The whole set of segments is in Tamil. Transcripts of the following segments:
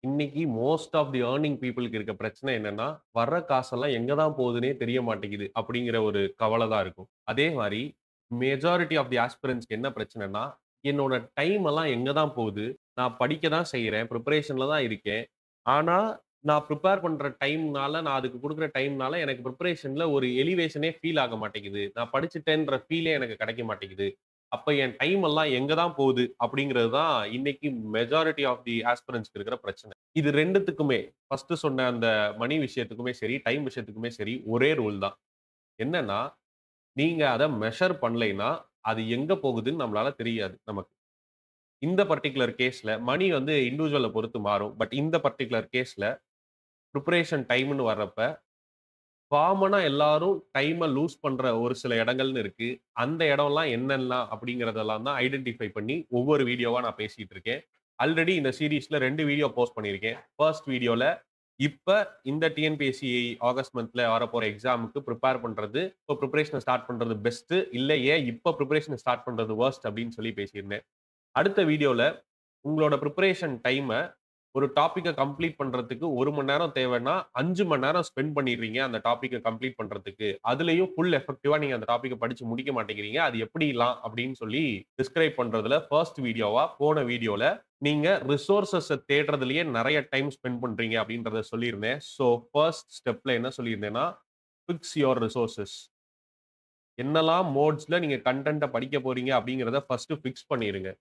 இன்னைக்கு மோஸ்ட் ஆஃப் தி ஏர்னிங் பீப்பிள்க்கு இருக்க பிரச்சனை என்னன்னா, வர்ற காசெல்லாம் எங்க தான் போகுதுன்னே தெரிய மாட்டேங்குது அப்படிங்கிற ஒரு கவல தான் இருக்கும். அதே மாரி மெஜாரிட்டி ஆஃப் தி ஆஸ்பிரண்ட்ஸ்க்கு என்ன பிரச்சனைன்னா, என்னோட டைம் எல்லாம் எங்க தான் போகுது? நான் படிக்க தான் செய்றேன். பிரிப்பரேஷன்ல தான் இருக்கேன். ஆனா, நான் பிரிப்பேர் பண்ற டைம்னால, நான் அதுக்கு குடுக்குற டைம்னால எனக்கு பிரிப்பரேஷன்ல ஒரு எலிவேஷனே ஃபீல் ஆக மாட்டேங்குது. நான் படிச்சுட்டேன்ற ஃபீலே எனக்கு கிடைக்க மாட்டேங்குது. அப்ப என் டைம் எல்லாம் எங்க தான் போகுது? அப்படிங்கிறது தான் இன்னைக்கு மெஜாரிட்டி ஆஃப் தி ஆஸ்பிரண்ட்ஸ்க்கு இருக்கிற பிரச்சனை. இது 2த்துக்குமே ஃபர்ஸ்ட்டு சொன்ன அந்த மணி விஷயத்துக்குமே சரி, டைம் விஷயத்துக்குமே சரி, ஒரே ரூல் தான். என்னன்னா, நீங்க அத மெஷர் பண்ணலைன்னா, அது எங்க போகுதுன்னு நம்மளால தெரியாது நமக்கு. இந்த பர்ட்டிகுலர் கேஸ்ல மணி வந்து இண்டிவிஜுவல பொறுத்து மாறும். பட் இந்த பர்ட்டிகுலர் கேஸ்ல பிரிப்பரேஷன் டைம்ன்னு வர்றப்ப, காமனா எல்லாரும் டைம லூஸ் பண்ற ஒரு சில இடங்கள்னு இருக்கு. அந்த இடம்லாம் என்னெல்லாம் அப்படிங்கிறதெல்லாம் தான் ஐடென்டிஃபை பண்ணி ஒவ்வொரு வீடியோவா நான் பேசிட்டு இருக்கேன். ஆல்ரெடி இந்த சீரிஸ்ல 2 வீடியோ போஸ்ட் பண்ணியிருக்கேன். ஃபர்ஸ்ட் வீடியோல இப்ப இந்த டிஎன்பிஎஸ்சி ஆகஸ்ட் மந்த்ல வரப்போற எக்ஸாமுக்கு பிரிப்பேர் பண்றது, இப்ப பிரிப்பரேஷன ஸ்டார்ட் பண்றது பெஸ்ட்டு. இல்ல ஏன் இப்ப பிரிப்பரேஷன ஸ்டார்ட் பண்றது வொர்ஸ்ட் அப்படின்னு சொல்லி பேசியிருந்தேன். அடுத்த வீடியோல உங்களோட பிரிப்பரேஷன் டைம ஒரு டாபிக்க கம்ப்ளீட் பண்றதுக்கு 1 மணி நேரம் தேவைன்னா, 5 மணி நேரம் ஸ்பெண்ட் பண்ணிடுறீங்க அந்த டாபிக்க கம்ப்ளீட் பண்றதுக்கு. அதுலயும் ஃபுல் எஃபெக்டிவா நீங்க அந்த டாபிக்க படிச்சு முடிக்க மாட்டேங்கிறீங்க. அது எப்படிலாம் அப்படின்னு சொல்லி டிஸ்கிரைப் பண்றதுல ஃபர்ஸ்ட் வீடியோவா போன வீடியோல நீங்க ரிசோர்ஸஸ தேடுறதிலேயே நெறைய டைம் ஸ்பெண்ட் பண்றீங்க அப்படின்றத சொல்லியிருந்தேன். ஸோ ஃபர்ஸ்ட் ஸ்டெப்ல என்ன சொல்லியிருந்தேன்னா, பிக்ஸ் யுவர் ரிசோர்ஸஸ். என்னலாம் மோட்ஸ்ல நீங்க கன்டென்ட்ட படிக்க போறீங்க அப்படிங்கிறத ஃபர்ஸ்ட்டு ஃபிக்ஸ் பண்ணிருங்க.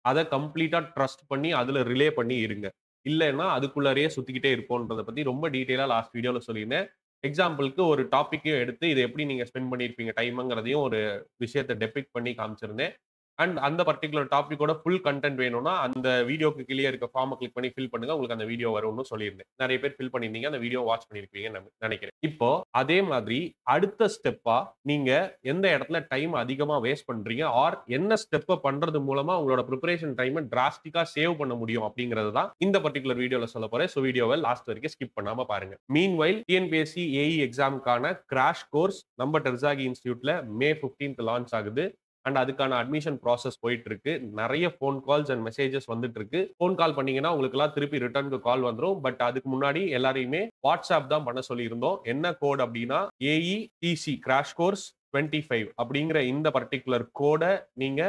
அத கம்ப்ளீட்டா ட்ரஸ்ட் பண்ணி, அதுல ரிலே பண்ணி இருங்க. இல்லன்னா, அதுக்குள்ளாரயே சுத்திக்கிட்டே இருப்போம்ன்றத பத்தி ரொம்ப டீட்டெயிலா லாஸ்ட் வீடியோல சொல்லியிருந்தேன். எக்ஸாம்பிள்க்கு ஒரு டாபிக்கையும் எடுத்து, இத எப்படி நீங்க ஸ்பெண்ட் பண்ணியிருப்பீங்க டைம்ங்கிறதையும் ஒரு விஷயத்த டெபிக்ட் பண்ணி காமிச்சிருந்தேன். அண்ட் அந்த பர்ட்டிகுலர் டாபிக்கோட ஃபுல் கன்டென்ட் வேணும்னா, அந்த வீடியோக்கு கீழயே இருக்க ஃபார்ம கிளிக் பண்ணி ஃபில் பண்ணுங்க. உங்களுக்கு அந்த வீடியோ வரும்னு சொல்லியிருந்தேன். நெறைய பேர் ஃபில் பண்ணியிருந்தீங்க. அந்த வீடியோ வாட்ச் பண்ணியிருப்பீங்கன்னு நெனைக்கிறேன். இப்போ அதே மாதிரி அடுத்த ஸ்டெப்பா நீங்க எந்த இடத்துல டைம் அதிகமா வேஸ்ட் பண்றீங்க? ஆர் என்ன ஸ்டெப்ப பண்றது மூலமா உங்களோட பிரிப்பரேஷன் டைம டிராஸ்டிக்கா சேவ் பண்ண முடியும் அப்படிங்கிறது தான் இந்த பர்ட்டிகுலர் வீடியோல சொல்லப் போறேன். ஸோ வீடியோவ லாஸ்ட் வரைக்கும் ஸ்கிப் பண்ணாம பாருங்க. மீன்வைல் டிஎன்பிஎஸ்சி ஏஇ எக்ஸாம்க்கான கிராஷ் கோர்ஸ் நம்ம டெர்சாகி இன்ஸ்டிடியூட்ல மே 15த் லான்ச் ஆகுது. அண்ட் அதுக்கான அட்மிஷன் ப்ராசஸ் போயிட்டு இருக்கு. நெறைய ஃபோன் கால்ஸ் அண்ட் மெசேஜஸ் வந்துட்டு இருக்கு. ஃபோன் கால் பண்ணீங்கன்னா, உங்களுக்கெல்லாம் திருப்பி ரிட்டர்ன்க்கு கால் வந்துரும். பட் அதுக்கு முன்னாடி எல்லாரையுமே WhatsApp தான் பண்ண சொல்லியிருந்தோம். என்ன கோட் அப்டின்னா, AETC கிராஷ் கோர்ஸ் 25 அப்படிங்கிற இந்த பர்ட்டிகுலர் கோட நீங்க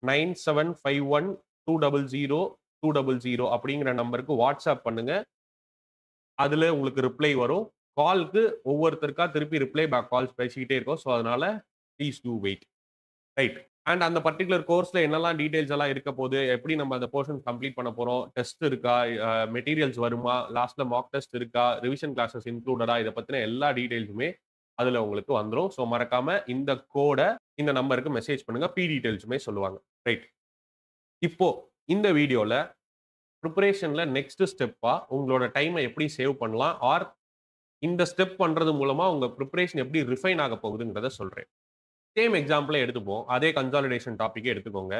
9751200200 அப்படிங்கிற நம்பருக்கு WhatsApp பண்ணுங்க. அதுல உங்களுக்கு ரிப்ளை வரும். கால்க்கு ஒவ்வொருத்தருக்கா திருப்பி ரிப்ளை பேக் கால்ஸ் பேசிக்கிட்டே இருக்கோம். ஸோ அதனால please do wait. Right. And அந்த பர்ட்டிகுலர் கோர்ஸ்ல என்னலாம் டீடைல்ஸ் எல்லாம் இருக்க போது, எப்படி நம்ம அந்த போர்ஷன் கம்ப்ளீட் பண்ண போறோம், டெஸ்ட் இருக்கா, மெட்டீரியல்ஸ் வருமா, லாஸ்ட்ல மாக் டெஸ்ட் இருக்கா, ரிவிஷன் கிளாஸஸ் இன்க்ளூடடா இத பத்தின எல்லா டீடைல்ஸுமே அதுல உங்களுக்கு வந்துரும். ஸோ மறக்காம இந்த கோட இந்த நம்பருக்கு மெசேஜ் பண்ணுங்க. டீடைல்ஸுமே சொல்லுவாங்க. ரைட். இப்போ இந்த வீடியோல பிரிப்பரேஷன்ல நெக்ஸ்ட் ஸ்டெப்பா உங்களோட டைம எப்படி சேவ் பண்ணலாம்? ஆர் இந்த ஸ்டெப் பண்றது மூலமா உங்க பிரிப்பரேஷன் எப்படி ரிஃபைன் ஆக போகுதுங்கிறத சொல்றேன். சேம் எக்ஸாம்பிளே எடுத்துப்போம். அதே கன்சாலிடேஷன் டாபிக்கே எடுத்துக்கோங்க.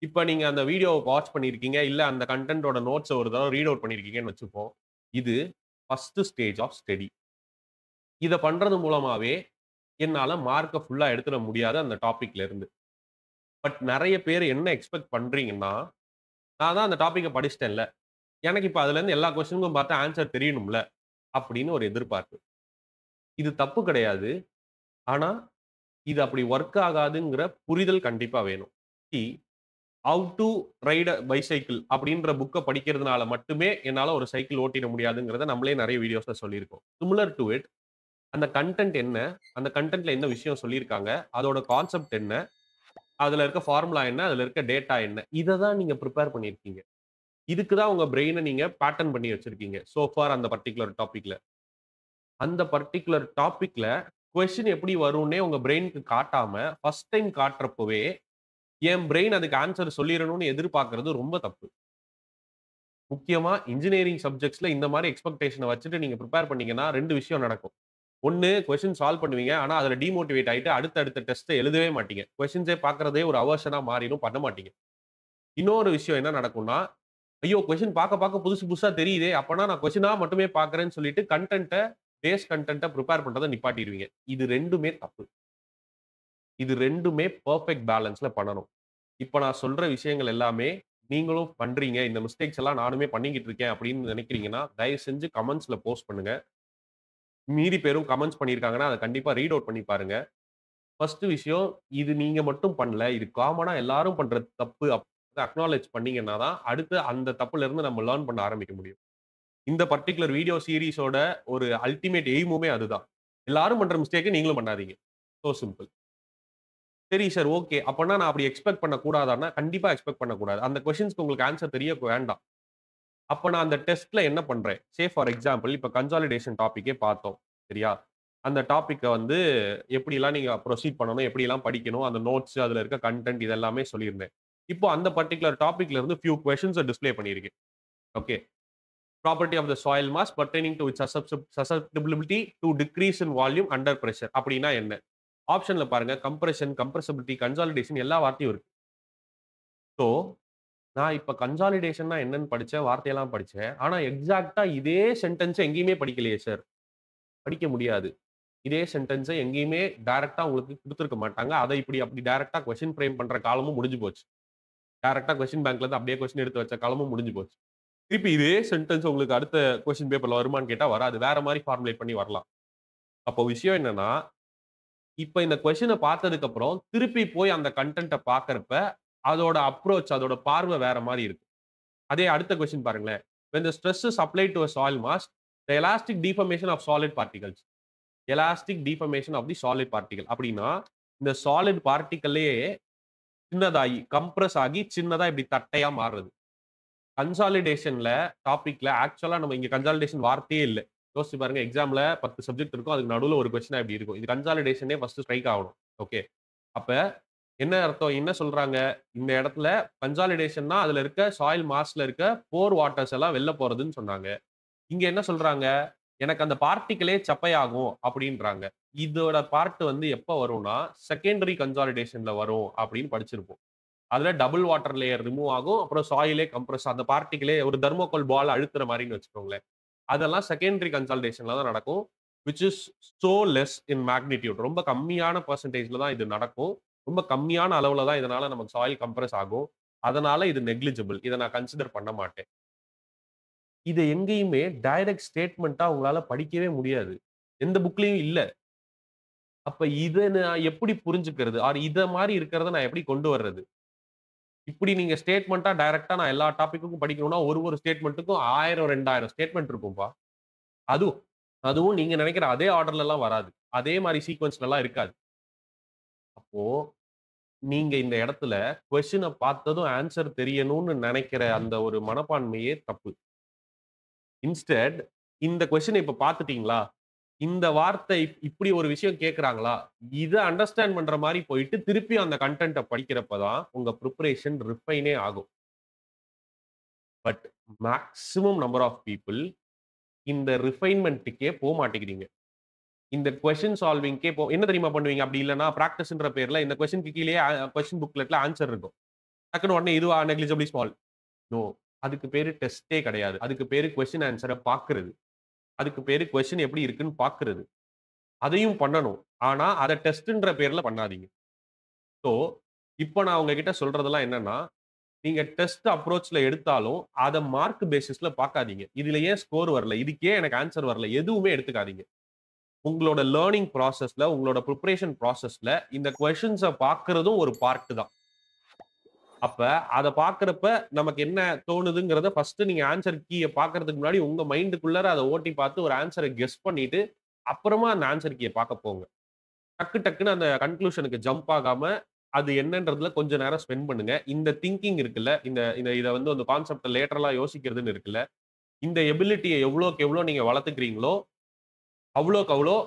இப்ப நீங்க அந்த வீடியோவ வாட்ச் பண்ணியிருக்கீங்க. இல்ல அந்த கன்டென்ட்டோட நோட்ஸ ஒரு தடவ ரீட் அவுட் பண்ணியிருக்கீங்கன்னு வச்சுப்போம். இது ஃபர்ஸ்ட் ஸ்டேஜ் ஆஃப் ஸ்டடி. இத பண்றது மூலமாவே என்னால மார்க்க ஃபுல்லா எடுத்துற முடியாது அந்த டாபிக்ல இருந்து. பட் நெறைய பேர் என்ன எக்ஸ்பெக்ட் பண்றீங்கன்னா, நான் தான் அந்த டாபிக்க படிச்சுட்டேன்ல. எனக்கு இப்ப அதுலருந்து எல்லா கொஸ்டினுக்கும் பார்த்து ஆன்ஸர் தெரியணும்ல. அப்படின்னு ஒரு எதிர்பார்ப்பு. இது தப்பு கிடையாது. ஆனா, இது அப்படி வொர்க் ஆகாதுங்கிற புரிதல் கண்டிப்பா வேணும். See how to ride a bicycle அப்படின்ற புக்க படிக்கிறதுனால மட்டுமே என்னால ஒரு சைக்கிள் ஓட்டிட முடியாதுங்கிறத நம்மளே நெறைய வீடியோஸ்ல சொல்லியிருக்கோம். சிமிலர் டூ இட் அந்த கன்டென்ட் என்ன? அந்த கன்டென்ட்ல என்ன விஷயம் சொல்லியிருக்காங்க? அதோட கான்செப்ட் என்ன? அதுல இருக்க ஃபார்முலா என்ன? அதுல இருக்க டேட்டா என்ன? இத தான் நீங்க பிரிப்பேர் பண்ணியிருக்கீங்க. இதுக்கு தான் உங்க பிரெயின நீங்க பேட்டர்ன் பண்ணி வச்சிருக்கீங்க. சோ ஃபார் அந்த பர்ட்டிகுலர் டாபிக்ல. அந்த பர்ட்டிகுலர் டாபிக்ல கொஸ்டின் எப்படி வரும்னே உங்க பிரெயின்க்கு காட்டாம, ஃபர்ஸ்ட் டைம் காட்டுறப்பவே, என் பிரெயின் அதுக்கு ஆன்ஸர் சொல்லிறணும்னு எதிர்பார்க்கிறது ரொம்ப தப்பு. முக்கியமா இன்ஜினியரிங் சப்ஜெக்ட்ஸ்ல இந்த மாரி எக்ஸ்பெக்டேஷன வச்சுட்டு நீங்க பிரிப்பேர் பண்ணீங்கன்னா 2 விஷயம் நடக்கும். 1 கொஸ்டின் சால்வ் பண்ணுவீங்க. ஆனா அதுல டிமோட்டிவேட் ஆயிட்டு அடுத்த டெஸ்ட்ட எழுதவே மாட்டீங்க. கொஸ்டின்ஸே பார்க்கிறதே ஒரு அவர்ஷனா மாறிரும். பண்ண மாட்டீங்க. இன்னொரு விஷயம் என்ன நடக்கும்னா, ஐயோ! கொஸ்டின் பார்க்க புதுசு புதுசா தெரியுதே! அப்பன்னா நான் கொஸ்டினா மட்டுமே பார்க்கிறேன்னு சொல்லிட்டு பேஸ் கன்டென்ட்ட பிரிப்பேர் பண்றத நிப்பாட்டிருவீங்க. இது 2மே தப்பு. இது 2மே பெர்ஃபெக்ட் பேலன்ஸ்ல பண்ணணும். இப்ப நான் சொல்ற விஷயங்கள் எல்லாமே நீங்களும் பண்றீங்க. இந்த மிஸ்டேக்ஸ் எல்லாம் நானுமே பண்ணிக்கிட்டு இருக்கேன் அப்படின்னு நினைக்கிறீங்கன்னா, தயவு செஞ்சு கமெண்ட்ஸ்ல போஸ்ட் பண்ணுங்க. மீதி பேரும் கமெண்ட்ஸ் பண்ணியிருக்காங்கன்னா, அத கண்டிப்பா ரீட் அவுட் பண்ணி பாருங்க. ஃபர்ஸ்ட் விஷயம், இது நீங்க மட்டும் பண்ணல. இது காமனா எல்லாரும் பண்ற தப்பு அக்னாலெட்ஜ் பண்ணீங்கன்னா தான், அடுத்து அந்த தப்புல இருந்து நம்ம லேர்ன் பண்ண ஆரம்பிக்க முடியும். இந்த பர்ட்டிகுலர் வீடியோ சீரிஸோட ஒரு அல்டிமேட் எய்முமே அதுதான். எல்லாரும் பண்ற மிஸ்டேக்க நீங்களும் பண்ணாதீங்க. So simple. சரி சார், ஓகே. அப்பன்னா நான் அப்படி எக்ஸ்பெக்ட் பண்ணக்கூடாதான்னா, கண்டிப்பா எக்ஸ்பெக்ட் பண்ணக்கூடாது. அந்த கொஸ்டின்ஸ்க்கு உங்களுக்கு ஆன்ஸர் தெரிய வேண்டாம். அப்ப நான் அந்த டெஸ்ட்ல என்ன பண்றேன்? ஃபார் எக்ஸாம்பிள் இப்ப கன்சாலிடேஷன் டாபிக்கே பார்த்தோம். சரியா? அந்த டாபிக்க வந்து எப்படிலாம் நீங்க புரோசீட் பண்ணணும்? எப்படிலாம் படிக்கணும்? அந்த நோட்ஸ், அதுல இருக்க கன்டென்ட் இது எல்லாமே சொல்லியிருந்தேன். இப்போ அந்த பர்ட்டிகுலர் டாபிக்ல இருந்து ஃபியூ கொஸ்டின்ஸ டிஸ்ப்ளே பண்ணியிருக்கேன். Okay. Property of the soil mass pertaining to its susceptibility to decrease in volume under pressure. அப்படின்னா என்ன? ஆப்ஷன்ல பாருங்க. கம்ப்ரஷன், கம்ப்ரசிபிலிட்டி, கன்சாலிடேஷன் எல்லா வார்த்தையும் இருக்கு. ஸோ, நான் இப்ப கன்சாலிடேஷன்னா என்னன்னு படிச்சேன். வார்த்தையெல்லாம் படிச்சேன். ஆனா எக்ஸாக்ட்டா இதே சென்டென்ஸ எங்கேயுமே படிக்கலையே சார். படிக்க முடியாது. இதே சென்டென்ஸ எங்கேயுமே டைரக்ட்டா உங்களுக்கு குடுத்திருக்க மாட்டாங்க. அத இப்படி அப்படி டைரக்ட்டா கொஸ்டின் ஃப்ரேம் பண்ற காலமும் முடிஞ்சு போச்சு. டைரக்ட்டா கொஸ்டின் பேங்க்ல இருந்து அப்படியே கொஸ்டின் எடுத்து வச்ச காலமும் முடிஞ்சு போச்சு. திருப்பி இதே சென்டென்ஸ் உங்களுக்கு அடுத்த கொஸ்டின் பேப்பர்ல வருமான்னு கேட்டா வராது. வேற மாரி ஃபார்முலேட் பண்ணி வரலாம். அப்போ விஷயம் என்னன்னா, இப்ப இந்த கொஸ்டின பார்த்ததுக்கு அப்புறம் திருப்பி போய் அந்த கன்டென்ட்ட பார்க்கறப்ப, அதோட அப்ரோச் அதோட பார்வை வேற மாரி இருக்கும். அதே அடுத்த கொஸ்டின் பாருங்களேன். When the stress is applied to a soil mass, the elastic deformation of solid particles. Elastic deformation of the solid particle. அப்படின்னா, இந்த சாலிட் பார்ட்டிகிள்ளயே சின்னதாகி, கம்ப்ரஸ் ஆகி சின்னதா இப்படி தட்டையா மாறுறது. கன்சாலிடேஷன்ல டாபிக்ல ஆக்சுவலா நம்ம இங்க கன்சாலிடேஷன் வார்த்தையே இல்ல. யோசிச்சு பாருங்க எக்ஸாம்ல 10 சப்ஜெக்ட் இருக்கும். அதுக்கு நடுவுல ஒரு கொஸ்டினா இப்படி இருக்கும். இது கன்சாலிடேஷனே ஃபர்ஸ்ட் ஸ்ட்ரைக் ஆகணும். ஓகே. அப்ப என்ன அர்த்தம்? என்ன சொல்றாங்க? இந்த இடத்துல கன்சாலிடேஷன்னா அதுல இருக்க சாயில் மாஸ்ல இருக்க போர் வாட்டர்ஸ் எல்லாம் வெளில போறதுன்னு சொன்னாங்க. இங்க என்ன சொல்றாங்க? எனக்கு அந்த பார்ட்டிகிளே சப்பையாகும் அப்படின்றாங்க. இதோட பார்ட் வந்து எப்ப வரும்னா, செகண்டரி கன்சாலிடேஷன்ல வரும் அப்படின்னு படிச்சிருப்போம். அதுல டபுள் வாட்டர் லேயர் ரிமூவ் ஆகும். அப்புறம் சாயிலே கம்ப்ரஸ் அந்த பார்ட்டிகிளே ஒரு தெர்மோகோல் பால் அழுத்துற மாரின்னு வச்சுக்கோங்களேன். அதெல்லாம் செகண்டரி கன்சாலிடேஷன்ல தான் நடக்கும். Which is so less in magnitude. ரொம்ப கம்மியான பெர்சன்டேஜ்ல தான் இது நடக்கும். ரொம்ப கம்மியான அளவுல தான் இதனால நமக்கு சாயில் கம்ப்ரஸ் ஆகும். அதனால இது நெக்லிஜிபிள். இத நான் கன்சிடர் பண்ண மாட்டேன். இத எங்கேயுமே டைரக்ட் ஸ்டேட்மென்ட்டா உங்களால படிக்கவே முடியாது. எந்த புக்லயும் இல்ல. அப்ப இத நான் எப்படி புரிஞ்சுக்கிறது? இத மாரி இருக்கிறத நான் எப்படி கொண்டு வர்றது? இப்படி நீங்க ஸ்டேட்மென்ட்டா டைரக்ட்டா நான் எல்லா டாபிக்குக்கும் படிக்கணும்னா, ஒரு ஸ்டேட்மென்ட்டுக்கும் 1000, 2000 ஸ்டேட்மென்ட் இருக்கும்பா. அதுவும் அதுவும் நீங்க நெனைக்கிற அதே ஆர்டர்லலாம் வராது. அதே மாரி சீக்வென்ஸ்லலாம் இருக்காது. அப்போ நீங்க இந்த இடத்துல கொஸ்டின பார்த்ததும் ஆன்ஸர் தெரியணும்னு நெனைக்கிற அந்த ஒரு மனப்பான்மையே தப்பு. இன்ஸ்டெட் இந்த கொஸ்டின இப்ப பார்த்துட்டீங்களா? இந்த வார்த்தை இப்படி ஒரு விஷயம் கேட்கறாங்களா? இத அண்டர்ஸ்டாண்ட் பண்ற மாரி போயிட்டு, திருப்பி அந்த கன்டென்ட்ட படிக்கிறப்ப தான், உங்க பிரிப்பரேஷன் ரிஃபைனே ஆகும். But maximum number of people இந்த ரிஃபைன்மென்ட்க்கே மாட்டேங்கிறீங்க. இந்த கொஸ்டின் சால்விங்க்கே என்ன தெரியுமா பண்ணுவீங்க? அப்படி இல்லன்னா பிராக்டிஸ்ன்ற பேர்ல இந்த கொஸ்டின்க்கு கீழயே கொஸ்டின் புக்லெட்ல ஆன்ஸர் இருக்கும். டக்குனு உடனே இதுவா நெக்லிஜிபிலி ஸ்மால். நோ. அதுக்கு பேரு டெஸ்ட்டே கிடையாது. அதுக்கு பேரு கொஸ்டின் ஆன்ஸர பார்க்கிறது. அதுக்கு பேரு கொஸ்டின் எப்படி இருக்குன்னு பார்க்கிறது. அதையும் பண்ணணும். ஆனா, அத டெஸ்ட்ன்ற பேர்ல பண்ணாதீங்க. ஸோ, இப்ப நான் உங்ககிட்ட சொல்றதெல்லாம் என்னன்னா, நீங்க டெஸ்ட் அப்ரோச்ல எடுத்தாலும், அத மார்க் பேசிஸ்ல பார்க்காதீங்க. இதுல ஏன் ஸ்கோர் வரல? இதுக்கு ஏன் எனக்கு ஆன்ஸர் வரல? எதுவுமே எடுத்துக்காதீங்க. உங்களோட லேர்னிங் ப்ராசஸ்ல, உங்களோட பிரிப்பரேஷன் ப்ராசஸ்ல இந்த கொஸ்டின்ஸ பார்க்கிறதும் ஒரு பார்ட் தான். அப்ப அத பார்க்கிறப்ப நமக்கு என்ன தோணுதுங்கிறத ஃபர்ஸ்ட் நீங்க ஆன்ஸர் கீய பார்க்கறதுக்கு முன்னாடி உங்க மைண்டுக்குள்ளார அத ஓட்டி பார்த்து ஒரு ஆன்ஸர கெஸ் பண்ணிட்டு, அப்புறமா அந்த ஆன்ஸர் கீய பார்க்க போங்க. டக்குன்னு அந்த கன்க்ளூஷனுக்கு ஜம்ப் ஆகாம, அது என்னன்றதுல கொஞ்ச நேரம் ஸ்பெண்ட் பண்ணுங்க. இந்த திங்கிங் இருக்குல்ல, இந்த இந்த இத வந்து அந்த கான்செப்ட்ட லேட்டரலா யோசிக்கிறதுன்னு இருக்குல்ல, இந்த எபிலிட்டிய எவ்வளோக்கு எவ்வளோ நீங்க வளர்த்துக்கிறீங்களோ, அவ்வளோக்கு அவ்வளோ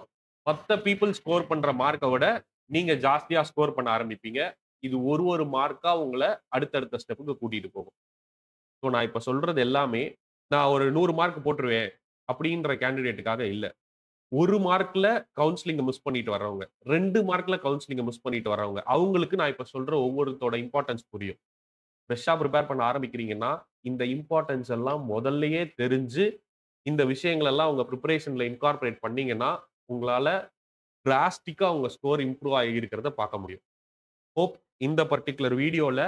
மத்த பீப்பிள் ஸ்கோர் பண்ற மார்க்க விட, நீங்க ஜாஸ்தியா ஸ்கோர் பண்ண ஆரம்பிப்பீங்க. இது ஒரு மார்க்கா உங்கள அடுத்தடுத்த ஸ்டெப்புக்கு கூட்டிட்டு போகும். ஸோ நான் இப்ப சொல்றது எல்லாமே, நான் ஒரு 100 மார்க் போட்டுருவேன், அப்படின்ற கேண்டிடேட்டுக்காக இல்ல. 1 மார்க்ல கவுன்சிலிங்க மிஸ் பண்ணிட்டு வர்றவங்க, 2 மார்க்ல கவுன்சிலிங்க மிஸ் பண்ணிட்டு வர்றவங்க, அவங்களுக்கு நான் இப்ப சொல்ற ஒவ்வொருத்தோட இம்பார்ட்டன்ஸ் புரியும். ஃப்ரெஷ்ஷா பிரிப்பேர் பண்ண ஆரம்பிக்கிறீங்கன்னா, இந்த இம்பார்ட்டன்ஸ் எல்லாம் முதல்லயே தெரிஞ்சு, இந்த விஷயங்கள் எல்லாம் உங்க பிரிப்பரேஷன்ல இன்கார்ப்பரேட் பண்ணீங்கன்னா, உங்களால டிராஸ்டிக்கா உங்க ஸ்கோர் இம்ப்ரூவ் ஆகி இருக்கிறத பார்க்க முடியும். ஹோப் இந்த பர்ட்டிகுலர் வீடியோல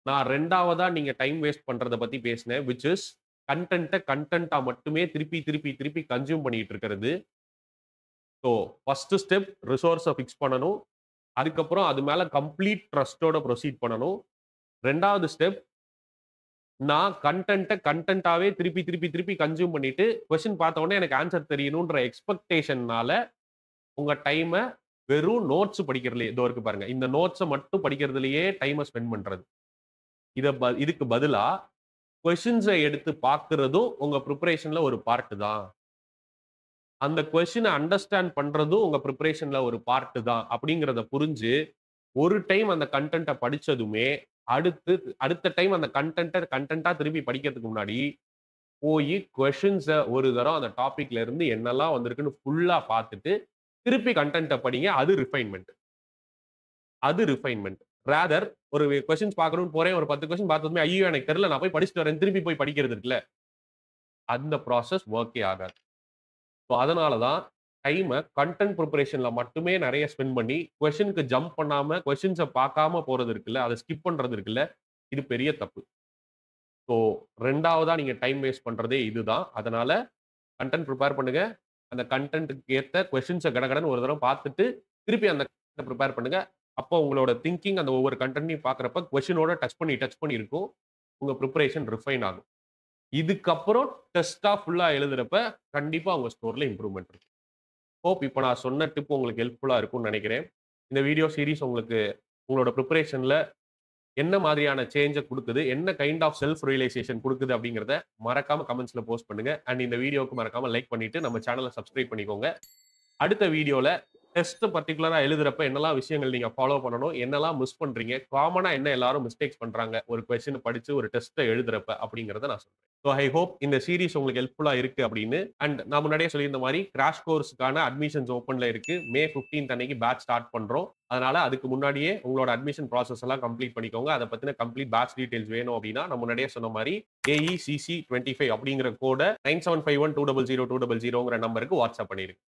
நான் 2வதா நீங்க டைம் வேஸ்ட் பண்றத பத்தி பேசினேன். விச் இஸ் கன்டென்ட்டா மட்டுமே திருப்பி, திருப்பி, திருப்பி கன்சியூம் பண்ணிட்டு இருக்கிறது. ஸோ, ஃபர்ஸ்ட் ஸ்டெப் ரிசோர்ஸ பிக்ஸ் பண்ணணும். அதுக்கப்புறம் அது மேல கம்ப்ளீட் ட்ரஸ்ட்டோட புரோசீட் பண்ணணும். 2வது ஸ்டெப் நான் கன்டென்ட்டாவே திருப்பி, திருப்பி, திருப்பி கன்சியூம் பண்ணிட்டு, கொஸ்டின் பார்த்த உடனே எனக்கு ஆன்ஸர் தெரியணுன்ற எக்ஸ்பெக்டேஷன்னால உங்க டைம வெறும் நோட்ஸ் படிக்கிறதுலயே இதோ இருக்கு பாருங்க. இந்த நோட்ஸ மட்டும் படிக்கிறதுலயே டைம ஸ்பெண்ட் பண்றது. இதுக்கு பதிலா கொஸ்டின்ஸ எடுத்து பார்க்கிறதும் உங்க பிரிப்பரேஷன்ல ஒரு பார்ட் தான். அந்த கொஸ்டின அண்டர்ஸ்டாண்ட் பண்றதும் உங்க பிரிப்பரேஷன்ல ஒரு பார்ட் தான். அப்படிங்கிறத புரிஞ்சு, ஒரு டைம் அந்த கன்டென்ட்ட படிச்சதுமே, அடுத்து அடுத்த டைம் அந்த கன்டென்ட்டா திருப்பி படிக்கிறதுக்கு முன்னாடி, போயி கொஸ்டின்ஸ ஒரு தரம் அந்த டாபிக்ல இருந்து என்னெல்லாம் வந்திருக்குன்னு ஃபுல்லா பார்த்துட்டு, திருப்பி கன்டென்ட்ட படிங்க. அது ரிஃபைன்மென்ட். ராதர் ஒரு கொஸ்டின்ஸ் பார்க்கணும்னு போறேன். ஒரு 10 கொஸ்டின் பார்த்ததுமே, ஐய்யயோ! எனக்கு தெரியல. நான் போய் படிச்சுட்டு வரேன். திருப்பி போய் படிக்கிறது இருக்குல்ல. அந்த ப்ராசஸ் வொர்க்கே ஆகாது. ஸோ அதனால தான் டைம கன்டென்ட் பிரிப்பரேஷன்ல மட்டுமே நெறைய ஸ்பெண்ட் பண்ணி, கொஸ்டின்க்கு ஜம்ப் பண்ணாம, கொஸ்டின்ஸ பார்க்காம போறது இருக்குல்ல, அத ஸ்கிப் பண்றது இருக்குல்ல, இது பெரிய தப்பு. ஸோ 2வதா நீங்க டைம் வேஸ்ட் பண்றதே இதுதான். அதனால கன்டென்ட் பிரிப்பேர் பண்ணுங்க. அந்த கன்டென்ட்க்கு ஏத்த கொஸ்டின்ஸ கடகடன்னு ஒரு தடவ பார்த்துட்டு, திருப்பி அந்த பிரிப்பேர் பண்ணுங்க. அப்போ உங்களோட திங்கிங் அந்த ஒவ்வொரு கன்டென்ட்டையும் பார்க்கிறப்ப கொஸ்டினோட டச் பண்ணி இருக்கும். உங்க பிரிப்பரேஷன் ரிஃபைன் ஆகும். இதுக்கப்புறம் டெஸ்ட்டா ஃபுல்லா எழுதுறப்ப, கண்டிப்பா உங்க ஸ்கோர்ல இம்ப்ரூவ்மென்ட் இருக்கும். ஹோப் இப்ப நான் சொன்ன டிப் உங்களுக்கு ஹெல்ப்ஃபுல்லா இருக்கும்னு நெனைக்கிறேன். இந்த வீடியோ சீரிஸ் உங்களுக்கு உங்களோட பிரிப்பரேஷன்ல என்ன மாதிரியான சேஞ்ச குடுக்குது, என்ன கைண்ட் ஆஃப் செல்ஃப் ரியலைசேஷன் குடுக்குது அப்படிங்கிறத மறக்காம கமெண்ட்ஸ்ல போஸ்ட் பண்ணுங்க. அண்ட் இந்த வீடியோவுக்கு மறக்காம லைக் பண்ணிட்டு நம்ம சேனல சப்ஸ்கிரைப் பண்ணிக்கோங்க. அடுத்த வீடியோல டெஸ்ட் பர்ட்டிகுலரா எழுதுறப்ப என்னெல்லாம் விஷயங்கள் நீங்க ஃபாலோ பண்ணணும்? என்னெல்லாம் மிஸ் பண்றீங்க? காமனா என்ன எல்லாரும் மிஸ்டேக்ஸ் பண்றாங்க? ஒரு கொஸ்டின் படிச்சு ஒரு டெஸ்ட்ட எழுதுறப்ப அப்படிங்கிறத நான் சொல்றேன். ஸோ ஐ ஹோப் இந்த சீரிஸ் உங்களுக்கு ஹெல்ப்ஃபுல்லா இருக்கு அப்படின்னு. அண்ட் நான் முன்னாடியே சொல்லியிருந்த மாரி கிராஷ் கோர்ஸ்க்கான அட்மிஷன்ஸ் ஓப்பன்ல இருக்கு. மே 15த் அன்னைக்கு பேட்ச் ஸ்டார்ட் பண்றோம். அதனால அதுக்கு முன்னாடியே உங்களோட அட்மிஷன் ப்ராசஸ் எல்லாம் கம்ப்ளீட் பண்ணிக்கோங்க. அத பத்தின கம்ப்ளீட் பேட்ச் டீடைல்ஸ் வேணும் அப்படின்னா, நான் முன்னாடியே சொன்ன மாரி AECC25 அப்படிங்கிற கோட 9751200200ங்கிற நம்பருக்கு வாட்ஸ்அப் பண்ணிருங்க.